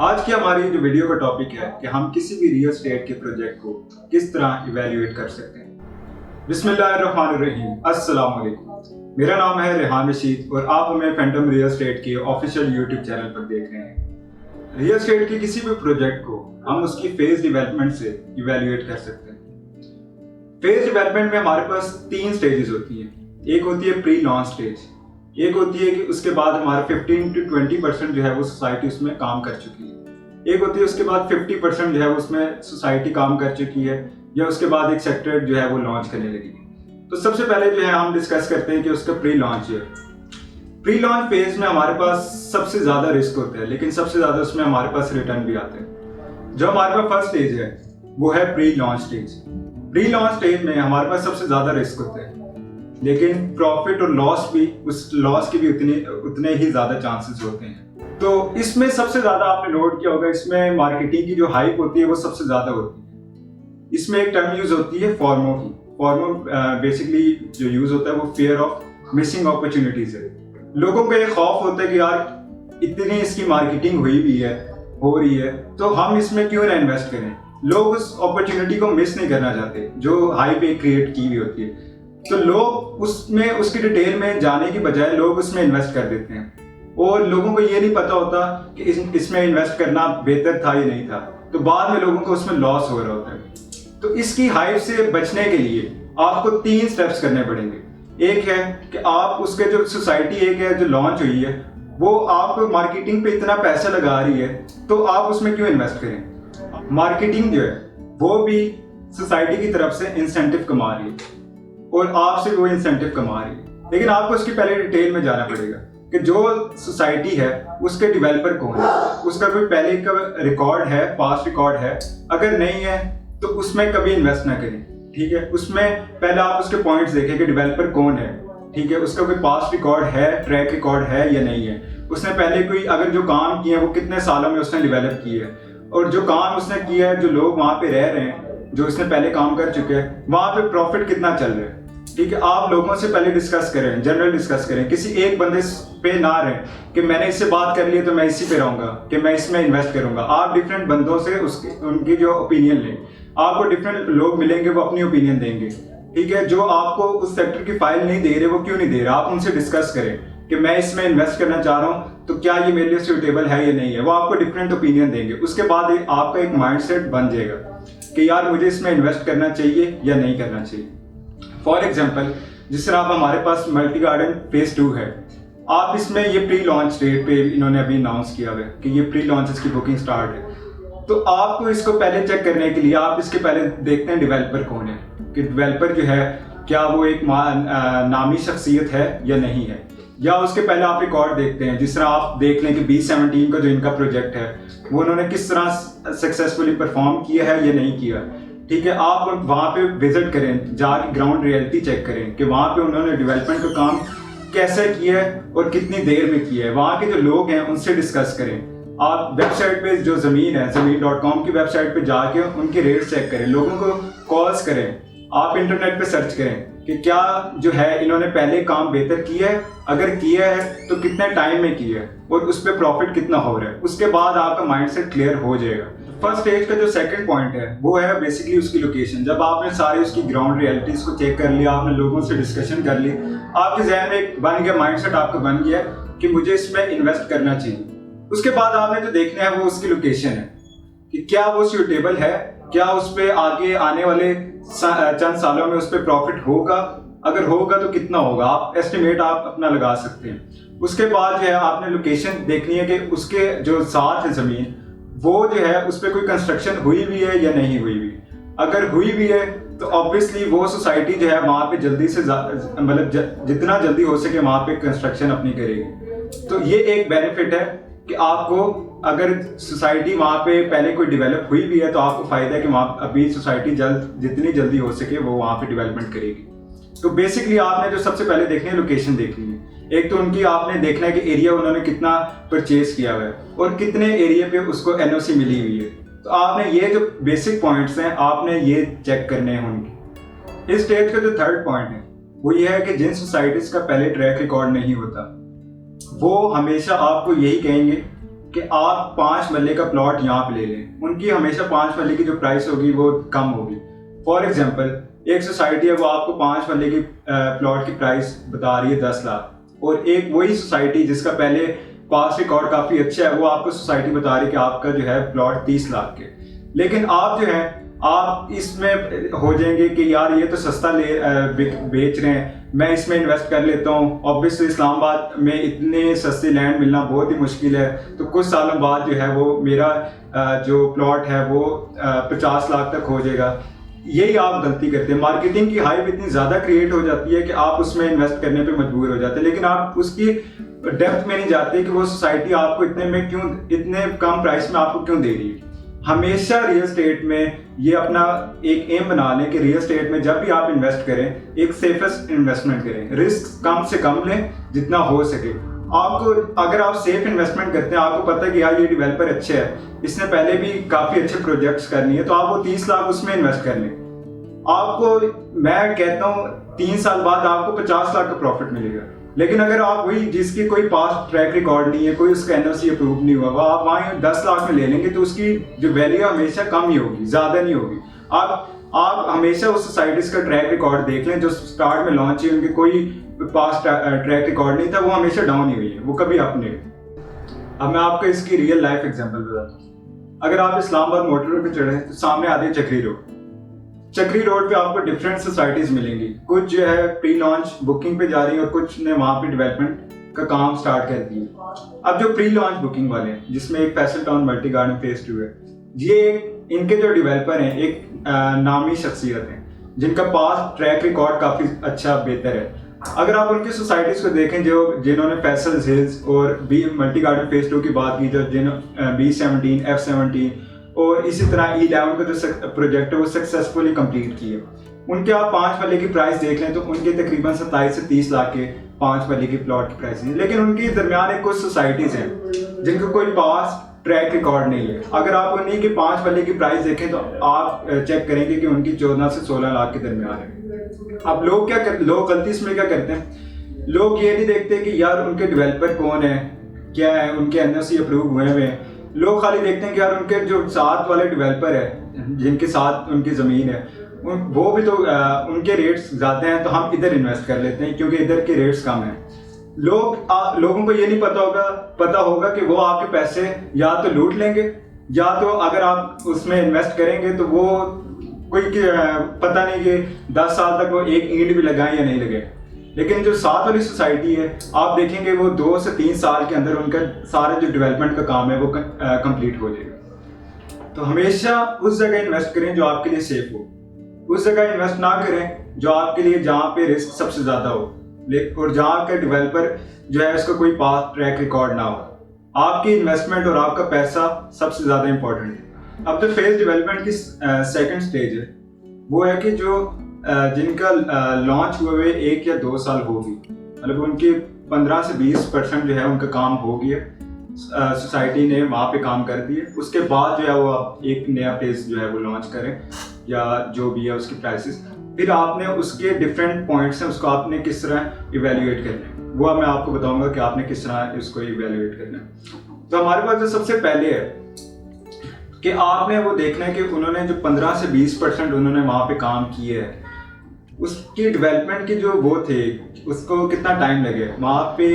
आज की हमारी जो वीडियो का टॉपिक है कि हम किसी भी रियल एस्टेट के प्रोजेक्ट को किस तरह इवैल्यूएट कर सकते हैं। बिस्मिल्लाहिर्रहमानिर्रहीम, अस्सलाम वालेकुम। मेरा नाम है रेहान रशीद और आप हमें फैंटम रियल एस्टेट के ऑफिशियल यूट्यूब चैनल पर देख रहे हैं। रियल एस्टेट के किसी भी प्रोजेक्ट को हम उसकी फेज डेवलपमेंट से इवैल्यूएट कर सकते हैं। फेज डेवलपमेंट में हमारे पास 3 स्टेजेस होती हैं। एक होती है प्री लॉन्च स्टेज, एक होती है कि उसके बाद हमारे 15 to 20% जो है वो सोसाइटी उसमें काम कर चुकी है। एक होती है उसके बाद 50% जो है वो उसमें सोसाइटी काम कर चुकी है या उसके बाद एक सेक्टर जो है वो लॉन्च करने लगी है। तो सबसे पहले जो है हम डिस्कस करते हैं कि उसका प्री लॉन्च है। प्री लॉन्च फेज में हमारे पास सबसे ज़्यादा रिस्क होता है, लेकिन सबसे ज़्यादा उसमें हमारे पास रिटर्न भी आते हैं। जो हमारे पास फर्स्ट स्टेज है वो है pre launch stage. Pre launch stage में हमारे पास सबसे ज़्यादा रिस्क होता है, लेकिन प्रॉफिट और लॉस भी, उस लॉस के भी उतने ही ज्यादा चांसेस होते हैं। तो इसमें सबसे ज्यादा आपने नोट किया होगा, इसमें मार्केटिंग की जो हाइप होती है वो सबसे ज्यादा होती है। इसमें एक टर्म यूज होती है फॉर्मो की। फॉर्मो बेसिकली जो यूज होता है वो फियर ऑफ मिसिंग अपॉर्चुनिटीज है। लोगों को एक खौफ होता है कि यार इतनी इसकी मार्केटिंग हुई भी है, हो रही है, तो हम इसमें क्यों ना इन्वेस्ट करें। लोग उस अपॉर्चुनिटी को मिस नहीं करना चाहते जो हाइप एक क्रिएट की हुई होती है। तो लोग उसमें उसकी डिटेल में जाने की बजाय लोग उसमें इन्वेस्ट कर देते हैं और लोगों को ये नहीं पता होता कि इसमें इन्वेस्ट करना बेहतर था या नहीं था। तो बाद में लोगों को उसमें लॉस हो रहा होता है। तो इसकी हाइप से बचने के लिए आपको 3 स्टेप्स करने पड़ेंगे। एक है कि आप उसके जो सोसाइटी एक है जो लॉन्च हुई है वो आप मार्केटिंग पे इतना पैसा लगा रही है, तो आप उसमें क्यों इन्वेस्ट करें। मार्केटिंग जो है वो भी सोसाइटी की तरफ से इंसेंटिव कमा रही है और आपसे वो इंसेंटिव कमा रही है, लेकिन आपको उसकी पहले डिटेल में जाना पड़ेगा कि जो सोसाइटी है उसके डेवलपर कौन है, उसका कोई पहले का रिकॉर्ड है, पास्ट रिकॉर्ड है। अगर नहीं है तो उसमें कभी इन्वेस्ट ना करें, ठीक है। उसमें पहले आप उसके पॉइंट्स देखें कि डेवलपर कौन है, ठीक है, उसका कोई पास्ट रिकॉर्ड है, ट्रैक रिकॉर्ड है या नहीं है, उसने पहले कोई अगर जो काम किए हैं वो कितने सालों में उसने डेवलप किए है, और जो काम उसने किया है, जो लोग वहाँ पे रह रहे हैं, जो उसने पहले काम कर चुके हैं, वहाँ पे प्रॉफिट कितना चल रहा है, ठीक है। आप लोगों से पहले डिस्कस करें, जनरल डिस्कस करें, किसी एक बंदे पे ना रहें कि मैंने इससे बात कर ली है तो मैं इसी पे रहूंगा, कि मैं इसमें इन्वेस्ट करूंगा। आप डिफरेंट बंदों से उनकी जो ओपिनियन लें। आपको डिफरेंट लोग मिलेंगे, वो अपनी ओपिनियन देंगे, ठीक है। जो आपको उस सेक्टर की फाइल नहीं दे रहे, वो क्यों नहीं दे रहे, आप उनसे डिस्कस करें कि मैं इसमें इन्वेस्ट करना चाह रहा हूँ, तो क्या ये मेरे लिए सूटेबल है या नहीं है। वो आपको डिफरेंट ओपिनियन देंगे। उसके बाद आपका एक माइंडसेट बन जाएगा कि यार मुझे इसमें इन्वेस्ट करना चाहिए या नहीं करना चाहिए। फॉर एग्जाम्पल, जिस तरह आप हमारे पास मल्टी गार्डन फेज 2 है, आप इसमें ये प्री लॉन्च डेट पे इन्होंने अभी अनाउंस किया है कि ये प्री लॉन्च इसकी बुकिंग स्टार्ट है। तो आपको इसको पहले चेक करने के लिए आप इसके पहले देखते हैं डेवलपर कौन है, कि डेवलपर जो है क्या वो एक नामी शख्सियत है या नहीं है, या उसके पहले आप रिकॉर्ड देखते हैं। जिस तरह आप देख लें कि 2017 का जो इनका प्रोजेक्ट है वो उन्होंने किस तरह सक्सेसफुली परफॉर्म किया है या नहीं किया, ठीक है। आप वहाँ पे विजिट करें, जाके ग्राउंड रियलिटी चेक करें कि वहाँ पे उन्होंने डेवलपमेंट का काम कैसे किया है और कितनी देर में किया है। वहाँ के जो लोग हैं उनसे डिस्कस करें। आप वेबसाइट पे जो ज़मीन है, ज़मीन.com की वेबसाइट पे जाके उनके रेट चेक करें, लोगों को कॉल्स करें, आप इंटरनेट पे सर्च करें कि क्या जो है इन्होंने पहले काम बेहतर किया है, अगर किया है तो कितने टाइम में किया है और उस पर प्रॉफिट कितना हो रहा है। उसके बाद आपका माइंडसेट क्लियर हो जाएगा। फर्स्ट स्टेज का जो सेकंड पॉइंट है वो है बेसिकली उसकी लोकेशन। जब आपने सारी उसकी ग्राउंड रियलिटीज को चेक कर लिया, आपने लोगों से डिस्कशन कर ली, आपके जहन में एक बन गया, माइंडसेट आपका बन गया कि मुझे इसमें इन्वेस्ट करना चाहिए। उसके बाद आपने जो देखना है वो उसकी लोकेशन है कि क्या वो सूटेबल है, क्या उस पर आगे आने वाले चंद सालों में उस पर प्रॉफिट होगा, अगर होगा तो कितना होगा, आप एस्टिमेट आप अपना लगा सकते हैं। उसके बाद जो है आपने लोकेशन देखनी है कि उसके जो साथ है ज़मीन, वो जो है उस पर कोई कंस्ट्रक्शन हुई भी है या नहीं हुई भी। अगर हुई भी है तो ऑब्वियसली वो सोसाइटी जो है वहाँ पे जल्दी से मतलब जितना जल्दी हो सके वहाँ पे कंस्ट्रक्शन अपनी करेगी। तो ये एक बेनिफिट है कि आपको अगर सोसाइटी वहाँ पे पहले कोई डेवलप हुई भी है तो आपको फायदा है कि वहाँ अभी सोसाइटी जितनी जल्दी हो सके वो वहाँ पे डेवलपमेंट करेगी। तो बेसिकली आपने जो सबसे पहले देखनी है लोकेशन देखनी है। एक तो उनकी आपने देखना है कि एरिया उन्होंने कितना परचेज किया हुआ है और कितने एरिया पे उसको एनओसी मिली हुई है। तो आपने ये जो बेसिक पॉइंट्स हैं आपने ये चेक करने हैं उनके। इस स्टेज का जो थर्ड पॉइंट है वो ये है कि जिन सोसाइटीज का पहले ट्रैक रिकॉर्ड नहीं होता वो हमेशा आपको यही कहेंगे कि आप 5 मरले का प्लॉट यहाँ पे ले लें, उनकी हमेशा 5 मरले की जो प्राइस होगी वो कम होगी। फॉर एग्जांपल एक सोसाइटी है, वो आपको 5 मरले की प्लॉट की प्राइस बता रही है 10 लाख, और एक वही सोसाइटी जिसका पहले पास रिकॉर्ड काफ़ी अच्छा है, वो आपको सोसाइटी बता रही है कि आपका जो है प्लॉट 30 लाख के। लेकिन आप जो है आप इसमें हो जाएंगे कि यार ये तो सस्ता बेच रहे हैं, मैं इसमें इन्वेस्ट कर लेता हूँ। ऑब्वियसली इस्लामाबाद में इतने सस्ते लैंड मिलना बहुत ही मुश्किल है, तो कुछ सालों बाद जो है वो मेरा जो प्लॉट है वो 50 लाख तक हो जाएगा। यही आप गलती करते हैं। मार्केटिंग की हाइप इतनी ज़्यादा क्रिएट हो जाती है कि आप उसमें इन्वेस्ट करने पे मजबूर हो जाते हैं, लेकिन आप उसकी डेप्थ में नहीं जाते कि वो सोसाइटी आपको इतने कम प्राइस में आपको क्यों दे रही है। हमेशा रियल एस्टेट में ये अपना एक एम बना लें कि रियल एस्टेट में जब भी आप इन्वेस्ट करें एक सेफेस्ट इन्वेस्टमेंट करें, रिस्क कम से कम लें जितना हो सके। आपको अगर आप सेफ इन्वेस्टमेंट करते हैं, आपको पता है कि यार ये डेवलपर अच्छे है, इसने पहले भी काफ़ी अच्छे प्रोजेक्ट्स करनी है, तो आप वो 30 लाख उसमें इन्वेस्ट कर लें। आपको मैं कहता हूँ 3 साल बाद आपको 50 लाख का प्रॉफिट मिलेगा। लेकिन अगर आप वही जिसकी कोई पास्ट ट्रैक रिकॉर्ड नहीं है, कोई उसका एनओसी अप्रूव नहीं हुआ, आप वहाँ 10 लाख में ले लेंगे तो उसकी जो वैल्यू हमेशा कम ही होगी, ज़्यादा नहीं होगी। आप हमेशा उस सोसाइटीज का ट्रैक रिकॉर्ड देख लें जो स्टार्ट में लॉन्च हुई, उनके कोई पास्ट ट्रैक रिकॉर्ड नहीं था, वो हमेशा डाउन ही हुई है, वो कभी अप नहीं। अब मैं आपको इसकी रियल लाइफ एग्जांपल बताता हूँ। अगर आप इस्लामाबाद मोटर रोड पे चढ़े तो सामने आती है चक्री रोड। चक्री रोड पे आपको डिफरेंट सोसाइटीज मिलेंगी, कुछ जो है प्री लॉन्च बुकिंग पे जा रही है और कुछ ने वहाँ पे डेवलपमेंट का काम स्टार्ट कर दिया। अब जो प्री लॉन्च बुकिंग वाले हैं, जिसमें एक Faisal town multi garden phase 2 है, ये इनके जो डेवलपर हैं एक नामी शख्सियत हैं जिनका पास ट्रैक रिकॉर्ड काफ़ी अच्छा बेहतर है। अगर आप उनकी सोसाइटीज़ को देखें जिन्होंने फैसल हिल्स और मल्टी गार्डन फेज 2 की बात की, जो B17, F17 और इसी तरह E11 का जो प्रोजेक्ट है वो सक्सेसफुली कंप्लीट किए, उनके आप 5 मरले की प्राइस देख लें तो उनके तकरीबन 27 से 30 लाख के 5 मरले की प्लॉट की प्राइस है। लेकिन उनके दरमियान एक कुछ सोसाइटीज़ हैं जिनका कोई पास ट्रैक रिकॉर्ड नहीं है। अगर आप उन्हीं की 5 मरले की प्राइस देखें तो आप चेक करेंगे कि उनकी 14 से 16 लाख के दरमियान है। अब लोग गलती इसमें क्या करते हैं, लोग ये नहीं देखते कि यार उनके डेवलपर कौन है, क्या है, उनके एनओसी अप्रूव हुए हैं। लोग खाली देखते हैं कि यार उनके जो साथ वाले डेवलपर है जिनके साथ उनकी ज़मीन है वो भी तो उनके रेट्स ज़्यादा हैं, तो हम इधर इन्वेस्ट कर लेते हैं क्योंकि इधर के रेट्स कम हैं। लोगों को ये नहीं पता होगा कि वो आपके पैसे या तो लूट लेंगे या तो अगर आप उसमें इन्वेस्ट करेंगे तो वो कोई पता नहीं कि 10 साल तक वो एक ईंट भी लगाएं या नहीं लगे। लेकिन जो साथ वाली सोसाइटी है आप देखेंगे वो 2 से 3 साल के अंदर उनका सारा जो डेवलपमेंट का काम है वो कंप्लीट हो जाएगा। तो हमेशा उस जगह इन्वेस्ट करें जो आपके लिए सेफ हो, उस जगह इन्वेस्ट ना करें जो आपके लिए जहाँ पे रिस्क सबसे ज़्यादा हो और जहाँ का डेवलपर जो है उसका कोई पास ट्रैक रिकॉर्ड ना हो। आपकी इन्वेस्टमेंट और आपका पैसा सबसे ज़्यादा इंपॉर्टेंट है। अब जो फेज डेवलपमेंट की सेकंड स्टेज है वो है कि जो जिनका लॉन्च हुए 1 या 2 साल होगी, मतलब उनके 15 से 20% जो है उनका काम हो गया, सोसाइटी ने वहाँ पे काम कर दिए, उसके बाद जो है वो आप एक नया फेज जो है वो लॉन्च करें या जो भी है उसकी प्राइसेस, फिर आपने उसके डिफरेंट पॉइंट्स हैं उसको आपने किस तरह इवेल्युएट करना है, वो अब मैं आपको बताऊंगा कि आपने किस तरह इसको इवेल्युएट करना है। तो हमारे पास जो सबसे पहले है कि आपने वो देखना है कि उन्होंने जो 15 से 20% उन्होंने वहाँ पे काम किए है, उसकी डेवलपमेंट की जो वो थे उसको कितना टाइम लगे। वहाँ पे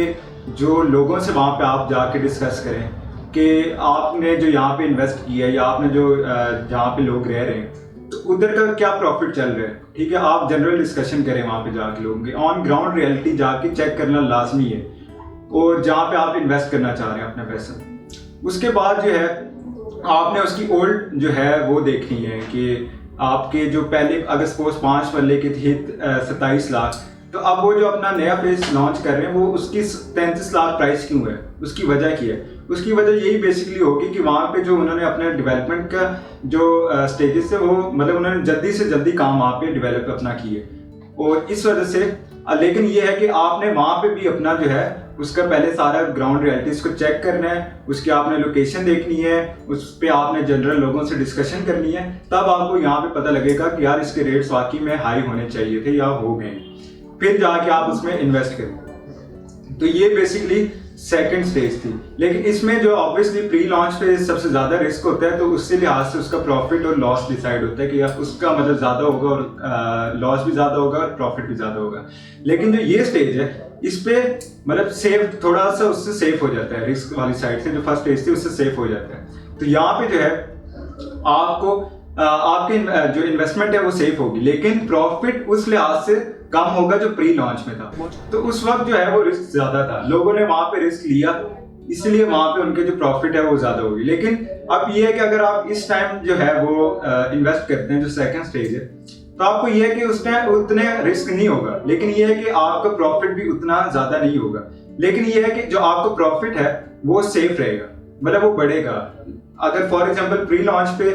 जो लोगों से वहाँ पे आप जाके डिस्कस करें कि आपने जो यहाँ पे इन्वेस्ट किया है या आपने जो जहाँ पे लोग रह रहे हैं तो उधर का क्या प्रॉफिट चल रहा है, ठीक है। आप जनरल डिस्कशन करें वहाँ पे जाके, लोगों की ऑन ग्राउंड रियलिटी जाके चेक करना लाजमी है, और जहाँ पे आप इन्वेस्ट करना चाह रहे हैं अपना पैसा। उसके बाद जो है आपने उसकी ओल्ड जो है वो देखनी है कि आपके जो पहले अगर सपोज 5 मरले की थी 27 लाख, तो अब वो जो अपना नया फेज लॉन्च कर रहे हैं वो उसकी 33 लाख प्राइस क्यों है, उसकी वजह क्या है। उसकी वजह यही बेसिकली होगी कि वहाँ पे जो उन्होंने अपने डेवलपमेंट का जो स्टेजेस है वो मतलब उन्होंने जल्दी से जल्दी काम वहाँ पे डेवलप अपना किए, और इस वजह से लेकिन ये है कि आपने वहाँ पे भी अपना जो है उसका पहले सारा ग्राउंड रियलिटीज को चेक करना है, उसकी आपने लोकेशन देखनी है, उस पर आपने जनरल लोगों से डिस्कशन करनी है, तब आपको यहाँ पे पता लगेगा कि यार इसके रेट्स वाकई में हाई होने चाहिए थे या हो गए, फिर जाके आप उसमें इन्वेस्ट करें। तो ये बेसिकली सेकंड स्टेज थी। लेकिन इसमें जो ऑब्वियसली प्री लॉन्च पे सबसे ज़्यादा रिस्क होता है, तो उससे लिहाज से उसका प्रॉफिट और लॉस डिसाइड होता है कि उसका मतलब ज़्यादा होगा और लॉस भी ज़्यादा होगा और प्रॉफिट भी ज़्यादा होगा। लेकिन जो ये स्टेज है इस पे मतलब सेफ, थोड़ा सा उससे सेफ हो जाता है, रिस्क वाली साइड से जो फर्स्ट स्टेज थी उससे सेफ हो जाता है। तो यहाँ पे जो है आपको आपकी जो इन्वेस्टमेंट है वो सेफ होगी, लेकिन प्रॉफिट उस लिहाज से कम होगा जो प्री लॉन्च में था। तो उस वक्त जो है वो रिस्क ज्यादा था, लोगों ने वहां पे रिस्क लिया, इसलिए वहां पे उनके जो प्रॉफिट है वो ज्यादा होगी। लेकिन अब ये है कि अगर आप इस टाइम जो है वो इन्वेस्ट करते हैं जो सेकंड स्टेज है, तो आपको ये है कि उसमें उतने रिस्क नहीं होगा, लेकिन ये है कि आपका प्रॉफिट भी उतना ज्यादा नहीं होगा। लेकिन ये है कि जो आपका प्रॉफिट है वो सेफ रहेगा, मतलब वो बढ़ेगा। अगर फॉर एग्जांपल प्री लॉन्च पे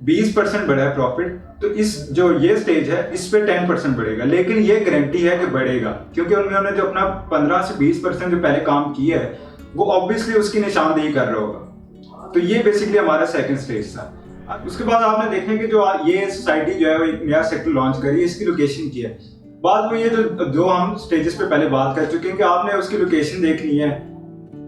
20% बढ़ा है प्रॉफिट, तो इस जो ये स्टेज है इस पे 10% बढ़ेगा, लेकिन ये गारंटी है कि बढ़ेगा, क्योंकि उन्होंने जो अपना 15 से 20% जो पहले काम किया है वो ऑब्वियसली उसकी निशानदेही कर रहा होगा। तो ये बेसिकली हमारा सेकंड स्टेज था। उसके बाद आपने देखें कि जो ये सोसाइटी जो है वो एक नया सेक्टर लॉन्च करी है, इसकी लोकेशन क्या है। बात वो ये जो हम स्टेजेस पे पहले बात कर चुके हैं कि आपने उसकी लोकेशन देखनी है,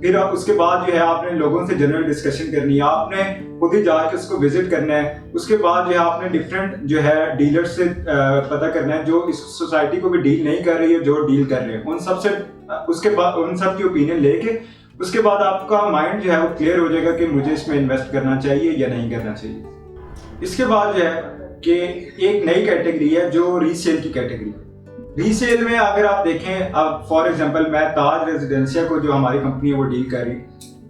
फिर उसके बाद जो है आपने लोगों से जनरल डिस्कशन करनी है, आपने खुद ही जाके उसको विजिट करना है। उसके बाद जो है आपने डिफरेंट जो है डीलर से पता करना है जो इस सोसाइटी को भी डील नहीं कर रही है, जो डील कर रहे हैं उन सब से, उसके बाद उन सब की ओपिनियन लेके उसके बाद आपका माइंड जो है वो क्लियर हो जाएगा कि मुझे इसमें इन्वेस्ट करना चाहिए या नहीं करना चाहिए। इसके बाद जो है कि एक नई कैटेगरी है जो रीसेल की कैटेगरी। रीसेल में अगर आप देखें, अब फॉर एग्जांपल मैं ताज रेजिडेंशिया को, जो हमारी कंपनी है वो डील कर रही,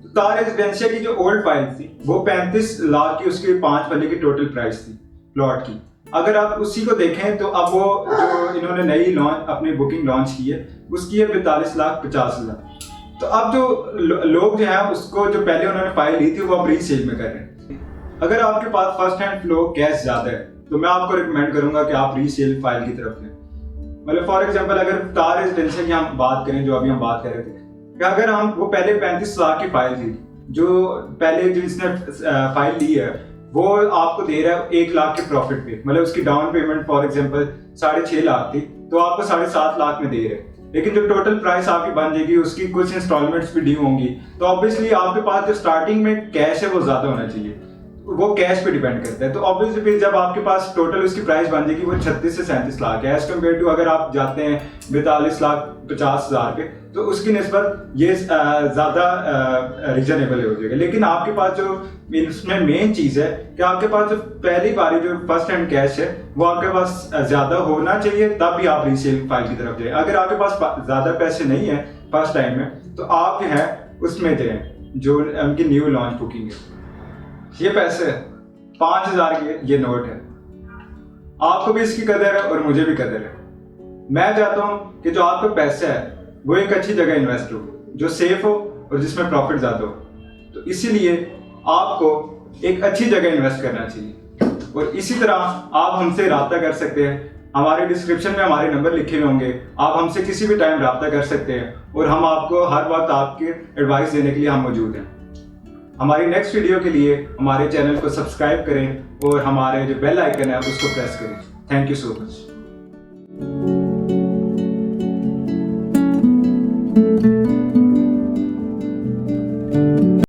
तो ताज रेजिडेंशिया की जो ओल्ड फाइल थी वो 35 लाख की उसकी 5 पल्ले की टोटल प्राइस थी प्लॉट की। अगर आप उसी को देखें तो अब वो जो इन्होंने नई लॉन्च अपनी बुकिंग लॉन्च की है उसकी है 42,50,000। तो अब जो लोग जो है उसको जो पहले उन्होंने फाइल ली थी वो अब रीसेल में कर रहे हैं। अगर आपके पास फर्स्ट हैंड फ्लो कैश ज्यादा है तो मैं आपको रिकमेंड करूंगा कि आप रीसेल फाइल की तरफ लें। मतलब फॉर एग्जांपल अगर ताज रेजिडेंशिया की हम बात करें, जो अभी हम बात कर रहे थे, कि अगर हम वो पहले 35 लाख की फाइल थी, जो पहले जिसने फाइल ली है वो आपको दे रहा है 1 लाख के प्रॉफिट पे, मतलब उसकी down payment for example 6.5 lakh थी तो आपको 7.5 लाख में दे रहे हैं। लेकिन जो टोटल प्राइस आपकी बन जाएगी उसकी कुछ इंस्टॉलमेंट्स भी ड्यू होंगी, तो ऑब्वियसली आपके पास जो स्टार्टिंग में कैश है वो ज्यादा होना चाहिए, वो कैश पे डिपेंड करता है। तो ऑब्वियसली फिर जब आपके पास टोटल उसकी प्राइस बन जाएगी वो 36 से 37 लाख है, एज कम्पेयर टू अगर आप जाते हैं 42,50,000 पे, तो उसकी निस्बत ये ज्यादा रीजनेबल हो जाएगा। लेकिन आपके पास जो इसमें मेन चीज है कि आपके पास जो पहली बारी जो फर्स्ट हैंड कैश है वो आपके पास ज्यादा होना चाहिए, तब भी आप रीसेल फाइल की तरफ जाए। अगर आपके पास ज्यादा पैसे नहीं है फर्स्ट टाइम में, तो आप जो है उसमें जाए जो उनकी न्यू लॉन्च बुकिंग है। ये पैसे 5,000 के ये नोट है, आपको भी इसकी कदर है और मुझे भी कदर है। मैं चाहता हूँ कि जो आपका पैसा है वो एक अच्छी जगह इन्वेस्ट हो, जो सेफ हो और जिसमें प्रॉफिट ज्यादा हो। तो इसीलिए आपको एक अच्छी जगह इन्वेस्ट करना चाहिए, और इसी तरह आप हमसे रब्ता कर सकते हैं। हमारे डिस्क्रिप्शन में हमारे नंबर लिखे हुए होंगे, आप हमसे किसी भी टाइम रब्ता कर सकते हैं और हम आपको हर वक्त आपके एडवाइस देने के लिए हम मौजूद हैं। हमारी नेक्स्ट वीडियो के लिए हमारे चैनल को सब्सक्राइब करें और हमारे जो बेल आइकन है उसको प्रेस करें। Thank you so much.